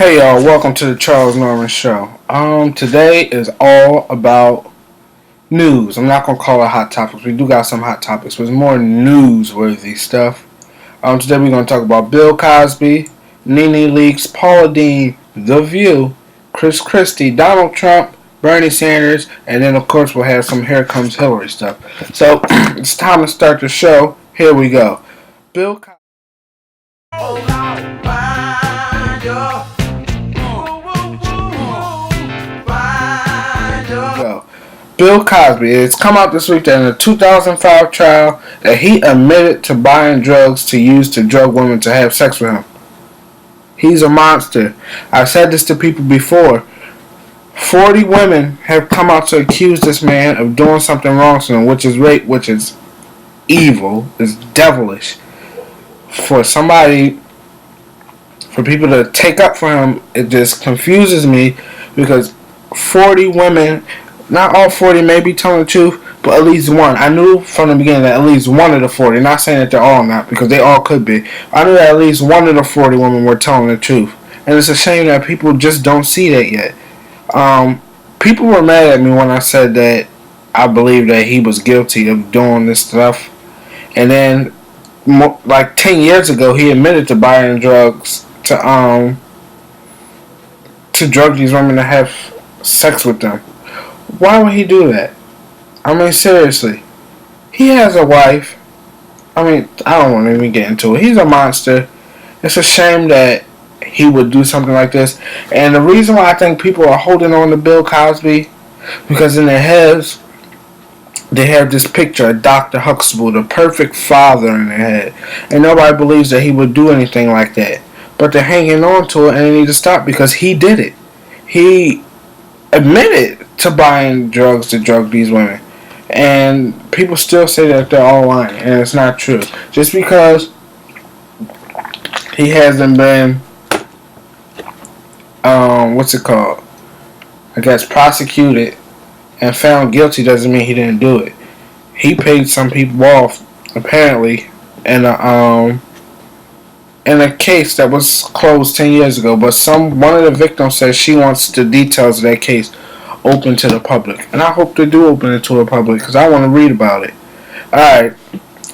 Hey y'all, welcome to the Charles Norman Show. Today is all about news. I'm not gonna call it hot topics. We do got some hot topics, but it's more newsworthy stuff. Today we're gonna talk about Bill Cosby, Nene Leakes, Paula Deen, The View, Chris Christie, Donald Trump, Bernie Sanders, and then of course we'll have some Here Comes Hillary stuff. So it's time to start the show. Here we go. Bill Cosby. Bill Cosby. It's come out this week that in the 2005 trial that he admitted to buying drugs to use to drug women to have sex with him. He's a monster. I've said this to people before. 40 women have come out to accuse this man of doing something wrong to them, which is rape, which is evil, is devilish. For people to take up for him, it just confuses me because 40 women, not all 40 may be telling the truth, but at least one. I knew from the beginning that at least one of the 40, not saying that they're all not, because they all could be. I knew that at least one of the 40 women were telling the truth. And it's a shame that people just don't see that yet. People were mad at me when I said that I believe that he was guilty of doing this stuff. And then, like 10 years ago, he admitted to buying drugs to drug these women to have sex with them. Why would he do that? I mean, seriously. He has a wife. I mean, I don't want to even get into it. He's a monster. It's a shame that he would do something like this. And the reason why I think people are holding on to Bill Cosby, because in their heads, they have this picture of Dr. Huxtable, the perfect father in their head. And nobody believes that he would do anything like that. But they're hanging on to it and they need to stop because he did it. He admitted to buying drugs to drug these women. And people still say that they're all lying. And it's not true. Just because he hasn't been, prosecuted and found guilty doesn't mean he didn't do it. He paid some people off, apparently, in a case that was closed 10 years ago. But one of the victims says she wants the details of that case open to the public. And I hope they do open it to the public because I want to read about it. Alright.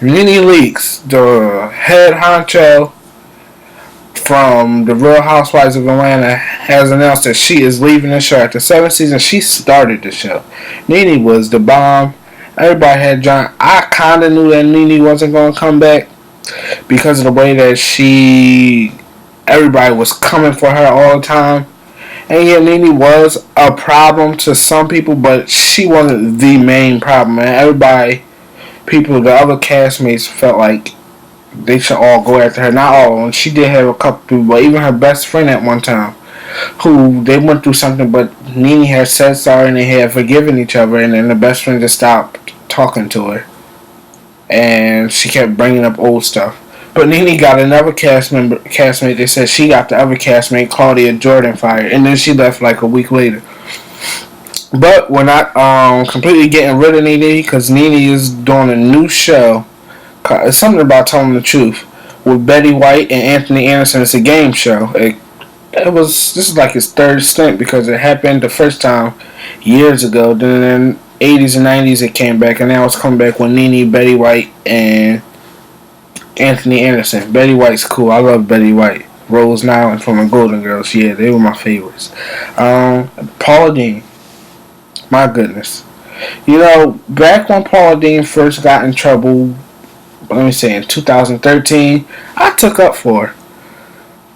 Nene Leakes, the head honcho from The Real Housewives of Atlanta, has announced that she is leaving the show. After 7 seasons, she started the show. Nene was the bomb. Everybody had John. I kind of knew that Nene wasn't going to come back because of the way that everybody was coming for her all the time. And yet Nene was a problem to some people, but she wasn't the main problem. And the other castmates felt like they should all go after her. Not all of them. She did have a couple people, but even her best friend at one time, who they went through something, but Nene had said sorry and they had forgiven each other, and then the best friend just stopped talking to her. And she kept bringing up old stuff. But Nene got another castmate. They said she got the other castmate, Claudia Jordan, fired. And then she left like a week later. But we're not completely getting rid of Nene because Nene is doing a new show. It's something about telling the truth with Betty White and Anthony Anderson. It's a game show. This is like his third stint because it happened the first time years ago. Then in the 80s and 90s it came back, and now it's coming back with Nene, Betty White, and Anthony Anderson. Betty White's cool. I love Betty White. Rose Nyland from the Golden Girls. Yeah, they were my favorites. Paula Deen. My goodness. You know, back when Paula Deen first got in trouble, let me say in 2013, I took up for her.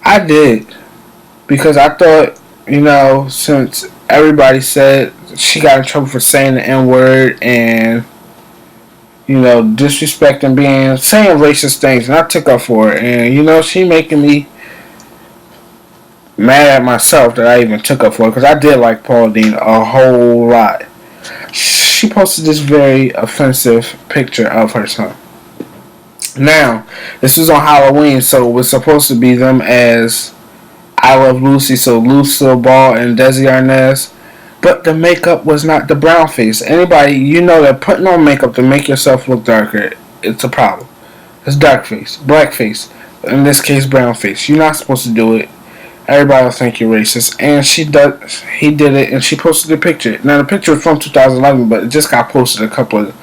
I did. Because I thought, since everybody said she got in trouble for saying the N-word and disrespecting, saying racist things, and I took up for her. And, she making me mad at myself that I even took up for her, because I did like Paula Deen a whole lot. She posted this very offensive picture of her son. Now, this was on Halloween, so it was supposed to be them as I Love Lucy, so Lucille Ball and Desi Arnaz. But the makeup was not the brown face. Anybody, that putting on makeup to make yourself look darker, it's a problem. It's dark face, black face. In this case, brown face. You're not supposed to do it. Everybody will think you're racist, and she does. He did it, and she posted the picture. Now the picture is from 2011, but it just got posted a couple of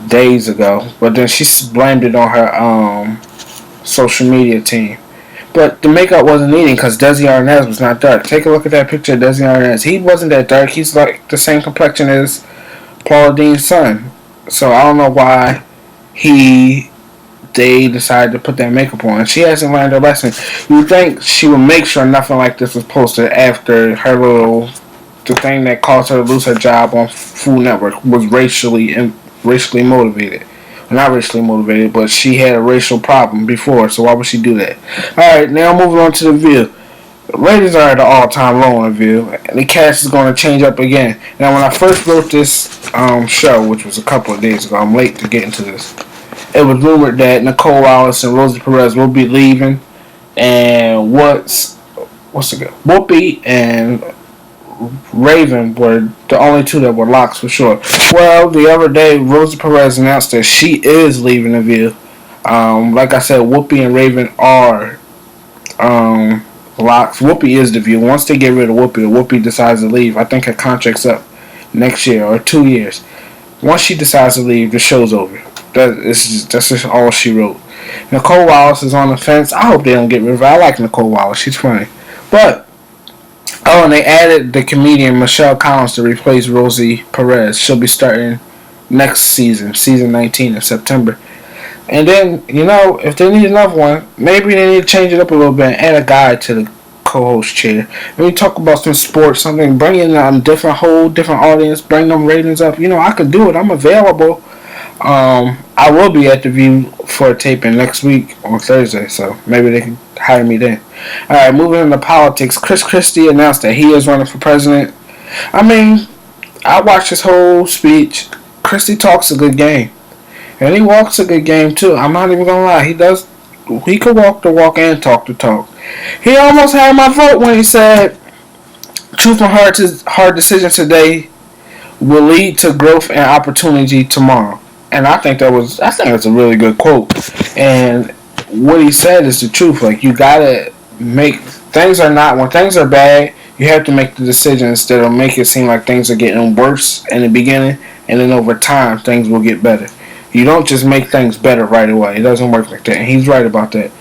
days ago. But then she blamed it on her social media team. But the makeup wasn't needed because Desi Arnaz was not dark. Take a look at that picture of Desi Arnaz. He wasn't that dark. He's like the same complexion as Paula Dean's son. So I don't know why they decided to put that makeup on. She hasn't learned her lesson. You would think she would make sure nothing like this was posted after the thing that caused her to lose her job on Food Network was racially motivated. Not racially motivated, but she had a racial problem before, so why would she do that? Alright, now moving on to The View. Ratings are at an all-time low on The View, and the cast is going to change up again. Now, when I first wrote this show, which was a couple of days ago, I'm late to get into this, it was rumored that Nicole Wallace and Rosie Perez will be leaving, and Whoopi and Raven were the only two that were locks for sure. Well, the other day, Rosie Perez announced that she is leaving The View. Like I said, Whoopi and Raven are locks. Whoopi is The View. Once they get rid of Whoopi, or Whoopi decides to leave, I think her contract's up next year or 2 years. Once she decides to leave, the show's over. That's just all she wrote. Nicole Wallace is on the fence. I hope they don't get rid of her. I like Nicole Wallace. She's funny. And they added the comedian Michelle Collins to replace Rosie Perez. She'll be starting next season, season 19 in September. And then, if they need another one, maybe they need to change it up a little bit and add a guy to the co-host chair. When you talk about some sports, something, bring in a different audience, bring them ratings up. I could do it. I'm available. I will be at The View for a taping next week on Thursday, so maybe they can hire me then. Alright, moving into politics. Chris Christie announced that he is running for president. I watched his whole speech. Christie talks a good game. And he walks a good game too. I'm not even gonna lie. He could walk the walk and talk the talk. He almost had my vote when he said, "Truth and hard decisions today will lead to growth and opportunity tomorrow." And I think that's a really good quote. And what he said is the truth. Like, you gotta when things are bad, you have to make the decision instead of make it seem like things are getting worse in the beginning, and then over time things will get better. You don't just make things better right away. It doesn't work like that. And he's right about that.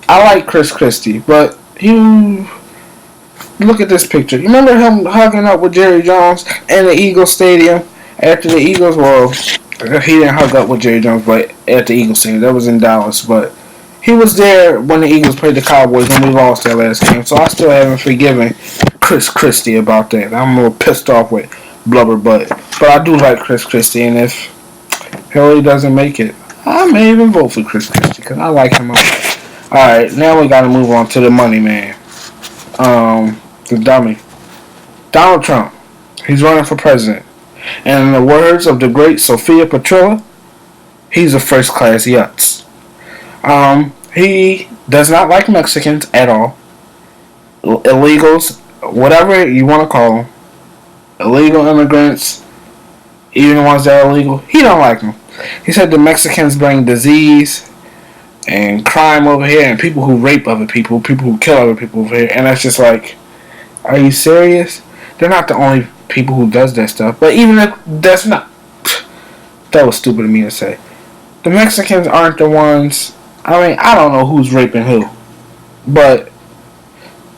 I like Chris Christie, but you look at this picture. You remember him hugging up with Jerry Jones in the Eagles Stadium after the Eagles? Well, he didn't hug up with Jerry Jones, but at the Eagles Stadium. That was in Dallas, but he was there when the Eagles played the Cowboys when we lost that last game. So I still haven't forgiven Chris Christie about that. I'm a little pissed off with Blubber Butt. But I do like Chris Christie, and if Hillary doesn't make it, I may even vote for Chris Christie because I like him a lot. Alright, now we gotta move on to the money man. The dummy. Donald Trump. He's running for president. And in the words of the great Sophia Petrilla, he's a first-class yutz. He does not like Mexicans at all. Illegals, whatever you want to call them. Illegal immigrants, even the ones that are illegal, he don't like them. He said the Mexicans bring disease and crime over here, and people who rape other people who kill other people over here, and that's just like, are you serious? They're not the only people who does that stuff, but even if that's not, that was stupid of me to say. The Mexicans aren't the ones. I don't know who's raping who, but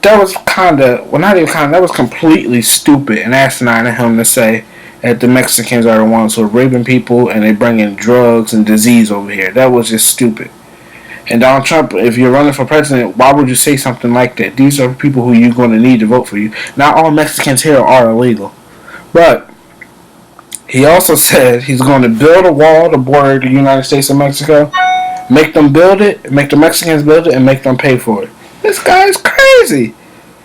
that was that was completely stupid and asinine of him to say that the Mexicans are the ones who are raping people and they bring in drugs and disease over here. That was just stupid. And Donald Trump, if you're running for president, why would you say something like that? These are people who you're going to need to vote for you. Not all Mexicans here are illegal. But he also said he's going to build a wall to border the United States and Mexico. Make them build it, make the Mexicans build it, and make them pay for it. This guy is crazy.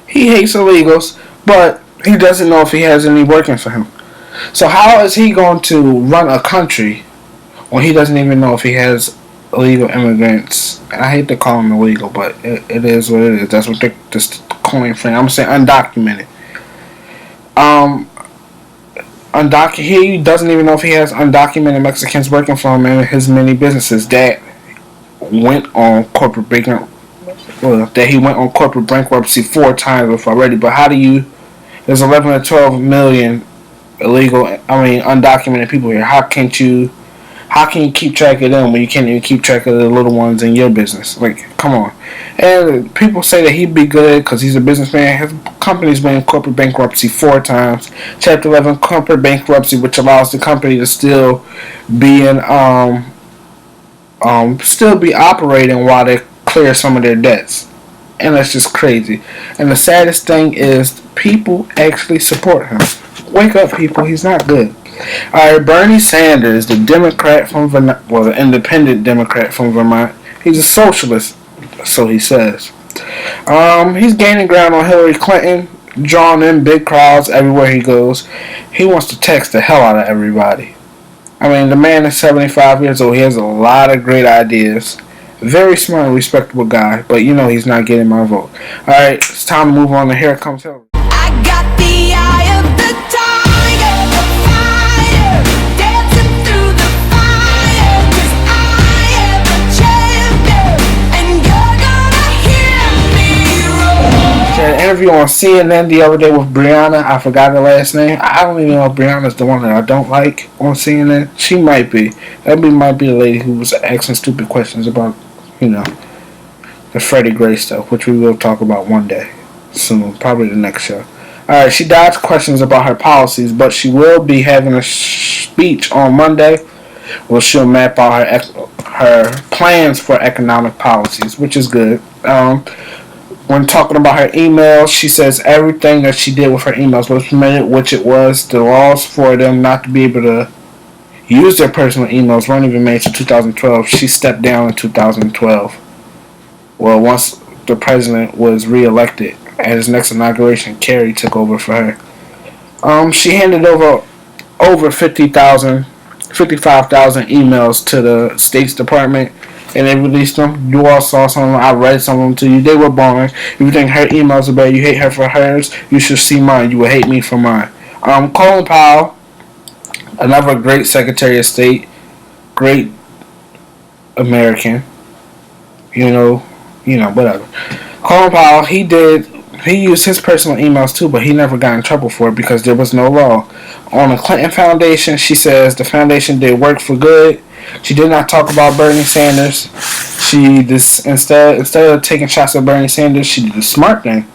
He hates illegals, but he doesn't know if he has any working for him. So how is he going to run a country when he doesn't even know if he has illegal immigrants? And I hate to call them illegal, but it is what it is. That's what this coin frame. I'm saying undocumented. He doesn't even know if he has undocumented Mexicans working for him in his many businesses that went on corporate Well, that he went on corporate bankruptcy 4 times with already. But how do you? There's 11 or 12 million illegal, undocumented people here. How can't you? How can you keep track of them when you can't even keep track of the little ones in your business? Like, come on. And people say that he'd be good because he's a businessman. His company's been in corporate bankruptcy 4 times. Chapter 11 corporate bankruptcy, which allows the company to still be in, still be operating while they clear some of their debts. And that's just crazy. And the saddest thing is people actually support him. Wake up, people. He's not good. Alright, Bernie Sanders, the Democrat from Vermont, well, the independent Democrat from Vermont, he's a socialist, so he says. He's gaining ground on Hillary Clinton, drawing in big crowds everywhere he goes. He wants to text the hell out of everybody. The man is 75 years old. He has a lot of great ideas. Very smart and respectable guy, but he's not getting my vote. Alright, it's time to move on to Here Comes Hillary. I got the eye of the tiger, the fire, dancing through the fire, 'cause I am a champion, and you're gonna hear me roar. She had an interview on CNN the other day with Brianna. I forgot her last name. I don't even know if Brianna's the one that I don't like on CNN. She might be. That might be the lady who was asking stupid questions about, the Freddie Gray stuff, which we will talk about one day soon, probably the next show. Alright, she dodged questions about her policies, but she will be having a speech on Monday where she'll map out her plans for economic policies, which is good. When talking about her emails, she says everything that she did with her emails was permitted, which it was. The laws for them not to be able to use their personal emails weren't even made until 2012. She stepped down in 2012. Well, once the president was reelected at his next inauguration, Kerry took over for her. She handed over 55,000 emails to the State's Department, and they released them. You all saw some of them. I read some of them to you. They were boring. If you think her emails are bad, you hate her for hers, you should see mine. You will hate me for mine. Colin Powell, another great Secretary of State, great American, whatever. Colin Powell, he used his personal emails too, but he never got in trouble for it because there was no law. On the Clinton Foundation, she says the foundation did work for good. She did not talk about Bernie Sanders. Instead of taking shots at Bernie Sanders, she did the smart thing,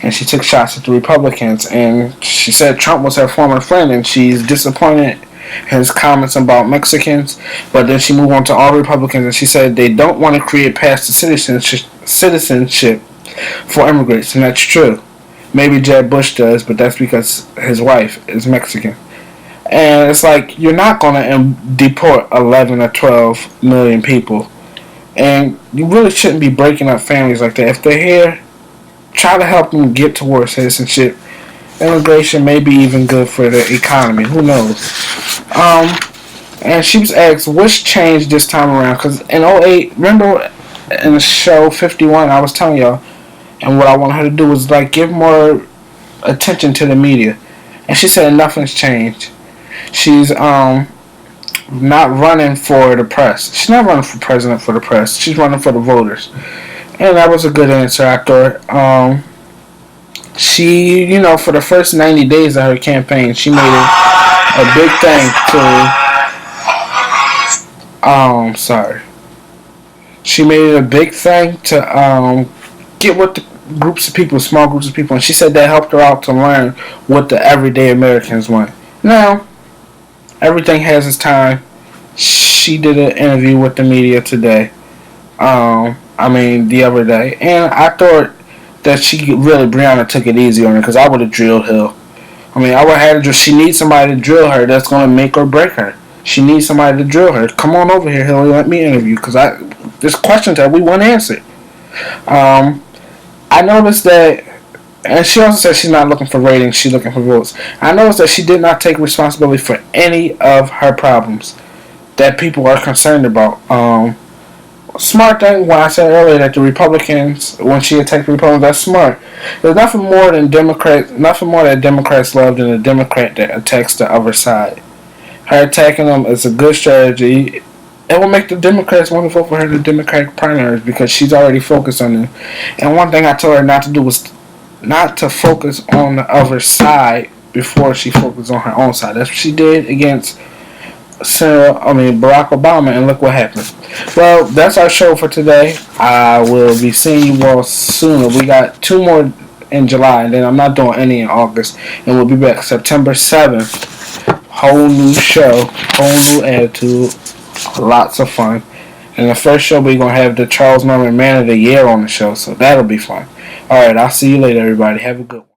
and she took shots at the Republicans. And she said Trump was her former friend, and she's disappointed in his comments about Mexicans. But then she moved on to all Republicans, and she said they don't want to create paths to citizenship for immigrants, and that's true. Maybe Jeb Bush does, but that's because his wife is Mexican. And it's like, you're not going to deport 11 or 12 million people. And you really shouldn't be breaking up families like that. If they're here, try to help them get towards citizenship. Immigration may be even good for the economy. Who knows? And she was asked, what's changed this time around? Because in 08, remember in the show 51, I was telling y'all, and what I want her to do was give more attention to the media. And she said nothing's changed. She's not running for the press. She's not running for president for the press. She's running for the voters. And that was a good answer, I thought. She, for the first 90 days of her campaign, she made it a big thing to... She made it a big thing to get with the small groups of people. And she said that helped her out to learn what the everyday Americans want. Now, everything has its time. She did an interview with the media today. The other day. And I thought that Brianna took it easy on her, because I would have drilled Hill. I would have had her, she needs somebody to drill her that's going to make or break her. She needs somebody to drill her. Come on over here, Hillary, let me interview, because there's questions that we want answered. I noticed that, and she also said she's not looking for ratings, she's looking for votes. I noticed that she did not take responsibility for any of her problems that people are concerned about. Smart thing, when I said earlier that the Republicans, when she attacked the Republicans, that's smart. There's nothing more that Democrats love than a Democrat that attacks the other side. Her attacking them is a good strategy. it will make the Democrats want to vote for her in the Democratic primaries because she's already focused on it. And one thing I told her not to do was not to focus on the other side before she focused on her own side. That's what she did against Barack Obama, and look what happened. Well, that's our show for today. I will be seeing you all sooner. We got 2 more in July, and then I'm not doing any in August. And we'll be back September 7th. Whole new show, whole new attitude, lots of fun. And the first show we're going to have the Charles Norman Man of the Year on the show, so that'll be fun. Alright, I'll see you later, everybody. Have a good one.